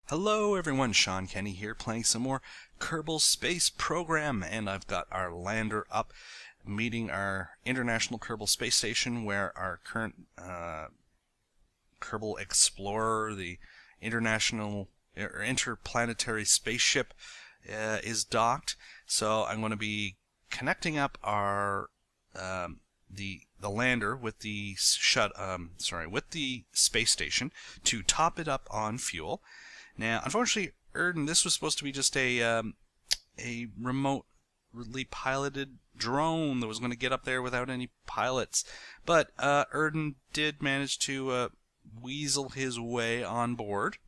Hello everyone, Shawn, Kenney here, playing some more Kerbal Space Program, and I've got our lander up, meeting our International Kerbal Space Station, where our current Kerbal Explorer, the interplanetary spaceship, is docked. So I'm going to be connecting up our the lander with the with the space station to top it up on fuel. Now, unfortunately, Erden, this was supposed to be just a remotely piloted drone that was going to get up there without any pilots. But Erden did manage to weasel his way on board.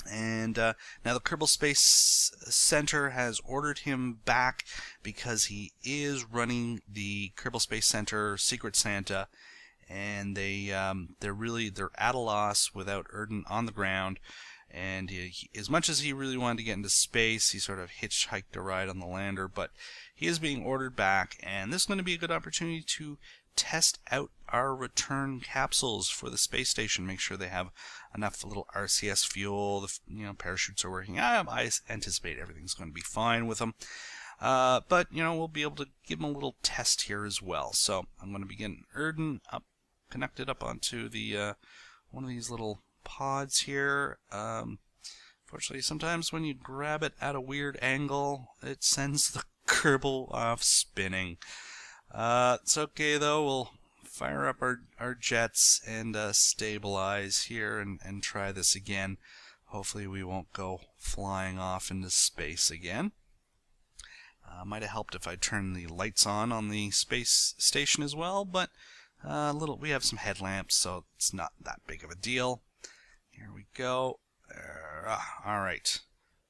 And now the Kerbal Space Center has ordered him back because he is running the Kerbal Space Center Secret Santa, and they're at a loss without Erden on the ground. And as much as he really wanted to get into space, he sort of hitchhiked a ride on the lander, but he is being ordered back, and this is going to be a good opportunity to test out our return capsules for the space station, make sure they have enough little RCS fuel, the parachutes are working. I anticipate everything's going to be fine with them, but we'll be able to give them a little test here as well. So I'm going to begin Erden connected up onto the one of these little pods here. Fortunately, sometimes when you grab it at a weird angle, it sends the Kerbal off spinning. It's okay though, we'll fire up our jets and stabilize here and try this again. Hopefully we won't go flying off into space again. Might have helped if I turned the lights on the space station as well, but we have some headlamps, so it's not that big of a deal. Here we go. Alright.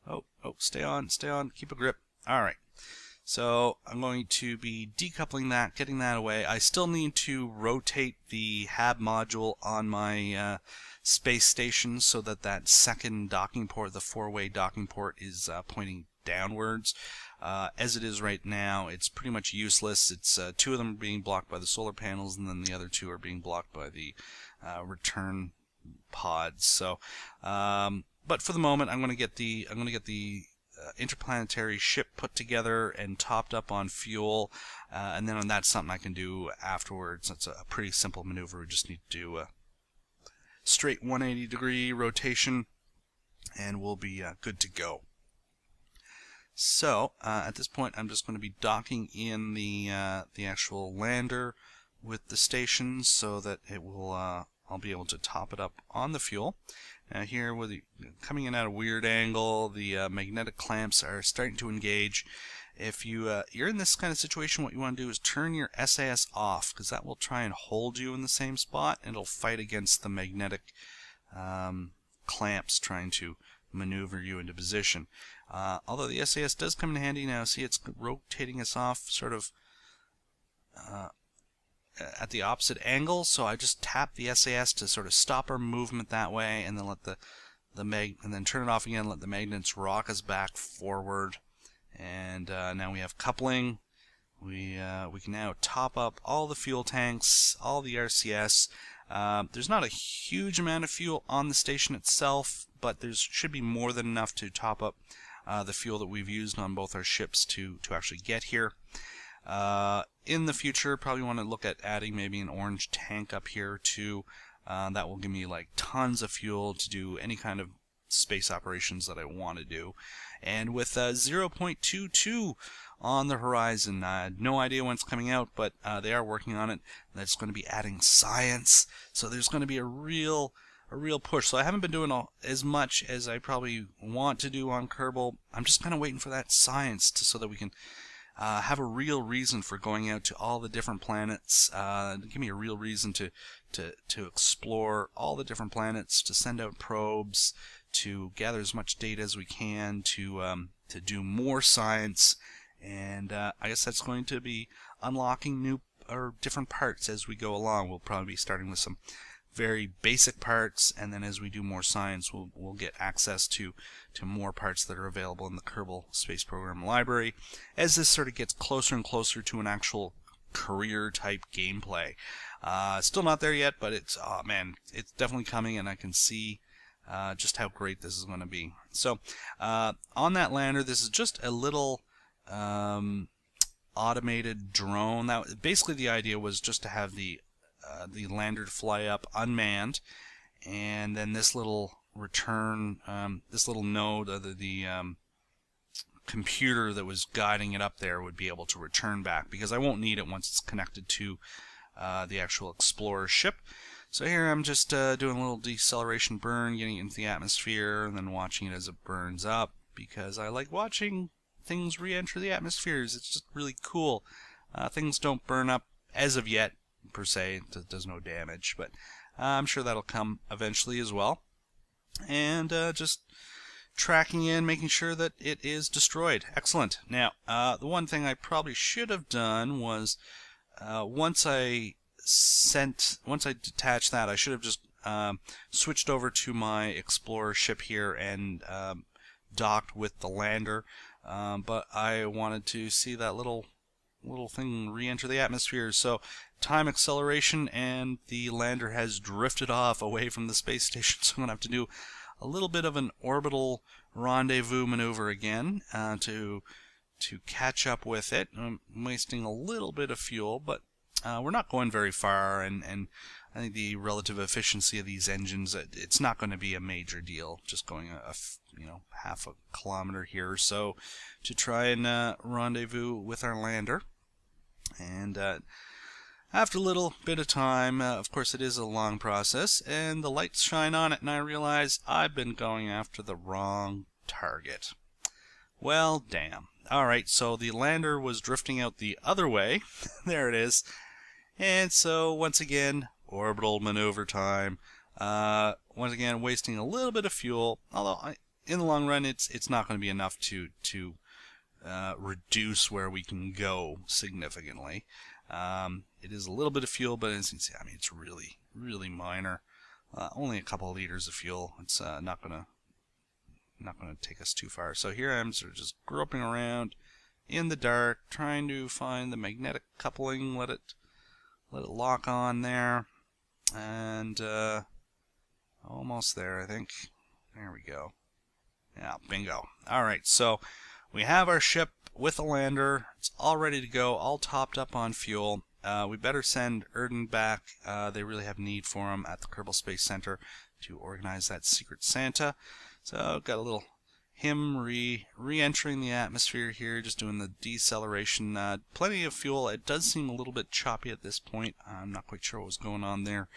Oh, stay on, keep a grip. Alright. So I'm going to be decoupling that, getting that away. I still need to rotate the HAB module on my space station so that second docking port, the four-way docking port, is pointing downwards. As it is right now, it's pretty much useless. It's two of them are being blocked by the solar panels, and then the other two are being blocked by the return pods. So, but for the moment, I'm going to get the interplanetary ship put together and topped up on fuel, and then that's something I can do afterwards. It's a pretty simple maneuver. We just need to do a straight 180-degree rotation, and we'll be good to go. So at this point, I'm just going to be docking in the actual lander with the station so that it will I'll be able to top it up on the fuel. Now here, coming in at a weird angle, the magnetic clamps are starting to engage. If you're in this kind of situation, what you want to do is turn your SAS off, because that will try and hold you in the same spot, and it'll fight against the magnetic clamps trying to maneuver you into position. Although the SAS does come in handy now. See, it's rotating us off sort of at the opposite angle, so I just tap the SAS to sort of stop our movement that way, and then let and then turn it off again, let the magnets rock us back forward. And now we have coupling. We can now top up all the fuel tanks, all the RCS. There's not a huge amount of fuel on the station itself, but there should be more than enough to top up the fuel that we've used on both our ships to actually get here. In the future, probably want to look at adding maybe an orange tank up here too. That will give me like tons of fuel to do any kind of space operations that I want to do. And with 0.22 on the horizon, I had no idea when it's coming out, but they are working on it. That's going to be adding science, so there's going to be a real push. So I haven't been doing as much as I probably want to do on Kerbal. I'm just kind of waiting for that science so that we can have a real reason for going out to all the different planets. Give me a real reason to explore all the different planets, to send out probes, to gather as much data as we can, to do more science, and I guess that's going to be unlocking new or different parts as we go along. We'll probably be starting with some very basic parts, and then as we do more science, we'll get access to more parts that are available in the Kerbal Space Program library. As this sort of gets closer and closer to an actual career type gameplay. Still not there yet, but it's, oh man, it's definitely coming, and I can see just how great this is going to be. So on that lander, this is just a little automated drone. That basically the idea was just to have the lander fly up unmanned, and then this little return, this little node, the computer that was guiding it up there would be able to return back, because I won't need it once it's connected to the actual Explorer ship. So here I'm just doing a little deceleration burn, getting it into the atmosphere, and then watching it as it burns up, because I like watching things re-enter the atmospheres. It's just really cool. Things don't burn up as of yet, per se. It does no damage, but I'm sure that'll come eventually as well. And just tracking in, making sure that it is destroyed. Excellent. Now, the one thing I probably should have done was once I detached that, I should have just switched over to my Explorer ship here and docked with the lander. But I wanted to see that little thing re-enter the atmosphere. So time acceleration, and the lander has drifted off away from the space station. So I'm going to have to do a little bit of an orbital rendezvous maneuver again to catch up with it. I'm wasting a little bit of fuel, but we're not going very far, and I think the relative efficiency of these engines, it's not going to be a major deal, just going half a kilometer here or so to try and rendezvous with our lander. And after a little bit of time, of course it is a long process, and the lights shine on it, and I realize I've been going after the wrong target. Well, damn. Alright, so the lander was drifting out the other way. There it is. And so, once again, orbital maneuver time. Once again, wasting a little bit of fuel, although in the long run it's not going to be enough to reduce where we can go significantly. It is a little bit of fuel, but as you can see, I mean, it's really, really minor. Only a couple of liters of fuel. It's not gonna take us too far. So here I am, sort of just groping around in the dark, trying to find the magnetic coupling. Let it lock on there, and almost there, I think. There we go. Yeah, bingo. All right, so we have our ship with a lander. It's all ready to go, all topped up on fuel. We better send Erden back. They really have need for him at the Kerbal Space Center to organize that Secret Santa. So got a little him re-entering the atmosphere here, just doing the deceleration. Plenty of fuel. It does seem a little bit choppy at this point. I'm not quite sure what was going on there.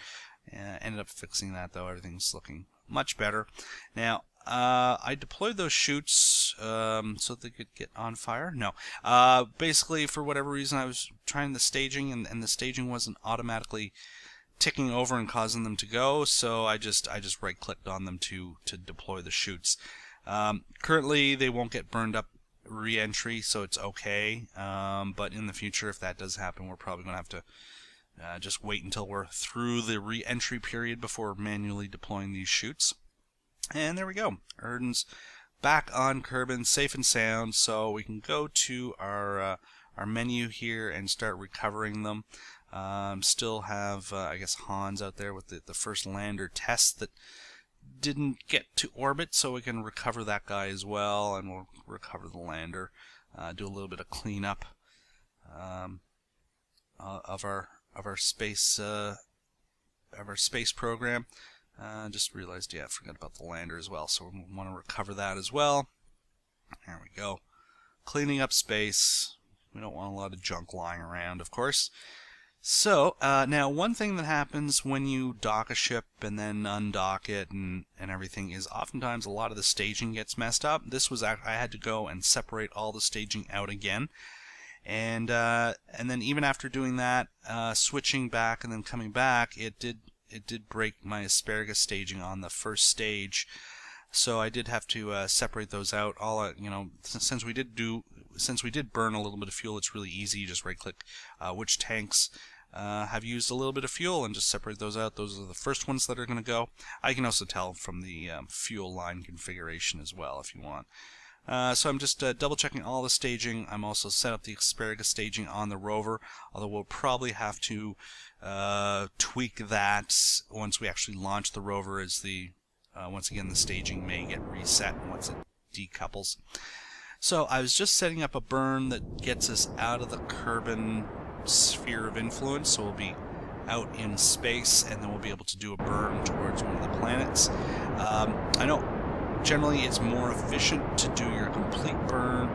Ended up fixing that, though. Everything's looking much better. Now, I deployed those chutes so they could get on fire. No. Basically, for whatever reason, I was trying the staging, and the staging wasn't automatically ticking over and causing them to go, so I just right-clicked on them to deploy the chutes. Currently, they won't get burned up re-entry, so it's okay. But in the future, if that does happen, we're probably going to have to just wait until we're through the re-entry period before manually deploying these chutes. And there we go. Erden's back on Kerbin, safe and sound, so we can go to our menu here and start recovering them. Still have, I guess, Hans out there with the first lander test that didn't get to orbit, so we can recover that guy as well, and we'll recover the lander. Do a little bit of cleanup of our space program. Just realized, yeah, I forgot about the lander as well, so we want to recover that as well. There we go. Cleaning up space. We don't want a lot of junk lying around, of course. So, now one thing that happens when you dock a ship and then undock it and everything is oftentimes a lot of the staging gets messed up. This was, I had to go and separate all the staging out again. And then even after doing that, switching back and then coming back, it did break my asparagus staging on the first stage. So I did have to separate those out. Since we did burn a little bit of fuel, it's really easy. You just right-click which tanks have used a little bit of fuel and just separate those out. Those are the first ones that are going to go. I can also tell from the fuel line configuration as well if you want. So I'm just double checking all the staging. I'm also set up the asparagus staging on the rover, although we'll probably have to tweak that once we actually launch the rover, as the once again the staging may get reset once it decouples. So I was just setting up a burn that gets us out of the Kerbal sphere of influence, so we'll be out in space, and then we'll be able to do a burn towards one of the planets. I know generally it's more efficient to do your complete burn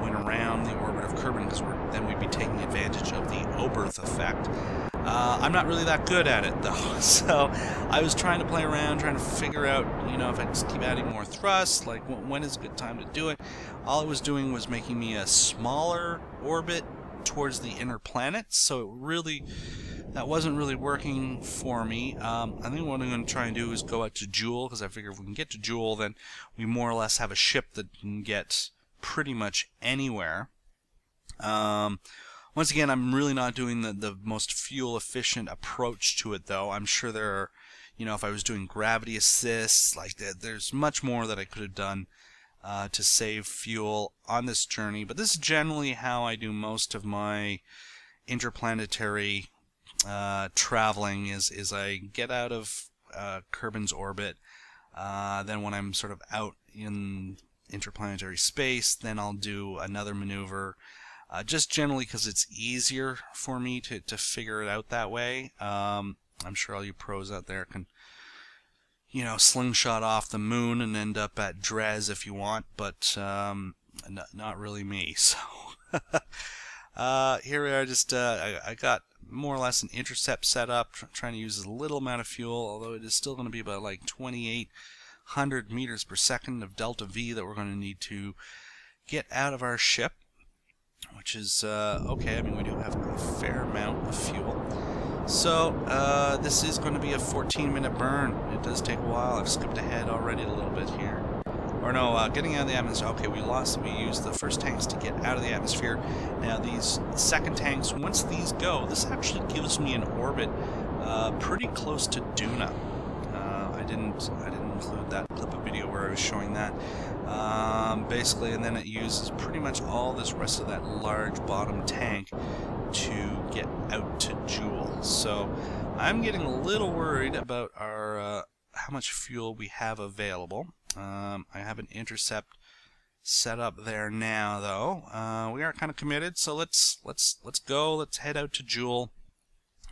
when around the orbit of Kerbal, because then we'd be taking advantage of the Oberth effect. I'm not really that good at it though, so I was trying to play around, trying to figure out, if I just keep adding more thrust, like when is a good time to do it. All it was doing was making me a smaller orbit towards the inner planets, so that wasn't really working for me. I think what I'm going to try and do is go out to Jool, because I figure if we can get to Jool, then we more or less have a ship that can get pretty much anywhere. Once again, I'm really not doing the most fuel efficient approach to it, though. I'm sure there are, if I was doing gravity assists, like there's much more that I could have done to save fuel on this journey. But this is generally how I do most of my interplanetary traveling, is I get out of Kerbal's orbit, then when I'm sort of out in interplanetary space, then I'll do another maneuver, just generally because it's easier for me to figure it out that way. I'm sure all you pros out there can slingshot off the moon and end up at Dres if you want, but not really me. So here we are. Just I got more or less an intercept set up, trying to use as little amount of fuel, although it is still going to be about like 2,800 meters per second of delta V that we're going to need to get out of our ship, which is okay. I mean, we do have a fair amount of fuel. So this is going to be a 14-minute burn. It does take a while. I've skipped ahead already a little bit here. Or no, getting out of the atmosphere. Okay, we used the first tanks to get out of the atmosphere. Now these second tanks, once these go, this actually gives me an orbit pretty close to Duna. I didn't include that clip of video where I was showing that. Basically, and then it uses pretty much all this rest of that large bottom tank to get out to Jool. So I'm getting a little worried about our how much fuel we have available. I have an intercept set up there now, though. We are kind of committed, so let's go. Let's head out to Jool.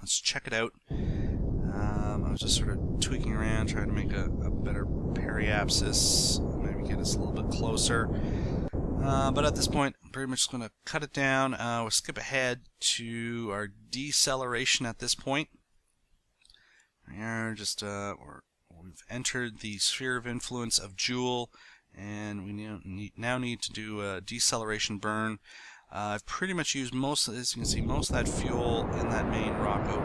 Let's check it out. I was just sort of tweaking around, trying to make a better periapsis, maybe get us a little bit closer. But at this point, I'm pretty much going to cut it down. We'll skip ahead to our deceleration at this point. We are just we've entered the sphere of influence of Jool, and we now need to do a deceleration burn. I've pretty much used most of this. You can see most of that fuel in that main Rocco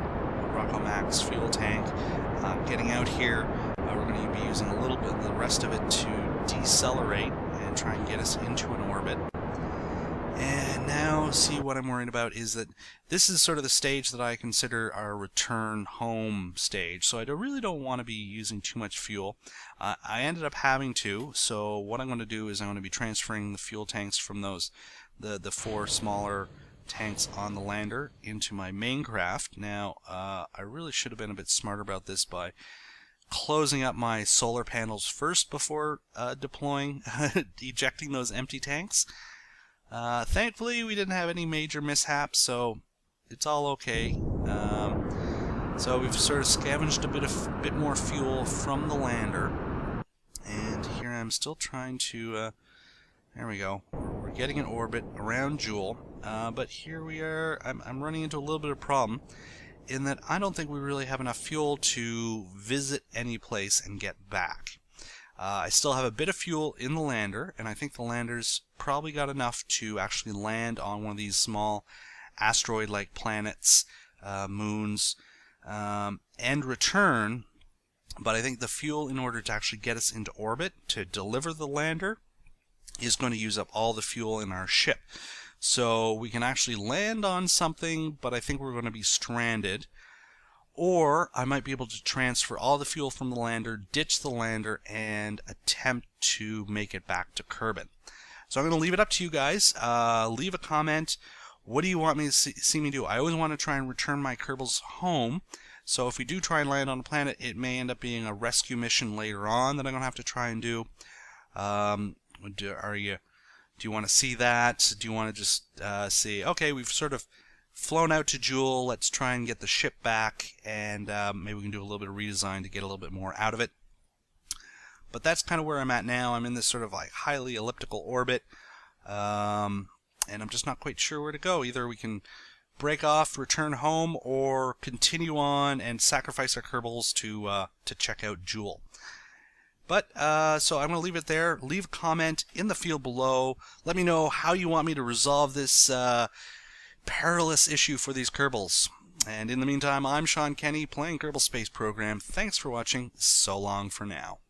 Max fuel tank. Getting out here, we're going to be using a little bit of the rest of it to decelerate and try and get us into an orbit. And now, see, what I'm worried about is that this is sort of the stage that I consider our return home stage. So I really don't want to be using too much fuel. I ended up having to, so what I'm going to do is I'm going to be transferring the fuel tanks from the 4 smaller tanks on the lander into my main craft. Now, I really should have been a bit smarter about this by closing up my solar panels first before deploying, ejecting those empty tanks. Thankfully, we didn't have any major mishaps, so it's all okay. So we've sort of scavenged a bit more fuel from the lander, and here I'm still trying to. There we go. We're getting an orbit around Jool, but here we are. I'm running into a little bit of a problem in that I don't think we really have enough fuel to visit any place and get back. I still have a bit of fuel in the lander, and I think the lander's probably got enough to actually land on one of these small asteroid-like planets, moons, and return. But I think the fuel, in order to actually get us into orbit, to deliver the lander, is going to use up all the fuel in our ship. So we can actually land on something, but I think we're going to be stranded. Or I might be able to transfer all the fuel from the lander, ditch the lander, and attempt to make it back to Kerbal. So I'm going to leave it up to you guys. Leave a comment. What do you want me to see me do? I always want to try and return my Kerbals home. So if we do try and land on a planet, it may end up being a rescue mission later on that I'm going to have to try and do. Do you want to see that? Do you want to just see, okay, we've sort of flown out to Jool, let's try and get the ship back, and maybe we can do a little bit of redesign to get a little bit more out of it. But that's kind of where I'm at now. I'm in this sort of like highly elliptical orbit, and I'm just not quite sure where to go. Either we can break off, return home, or continue on and sacrifice our Kerbals to check out Jool. But, so I'm going to leave it there. Leave a comment in the field below. Let me know how you want me to resolve this perilous issue for these Kerbals. And in the meantime, I'm Shawn Kenney, playing Kerbal Space Program. Thanks for watching. So long for now.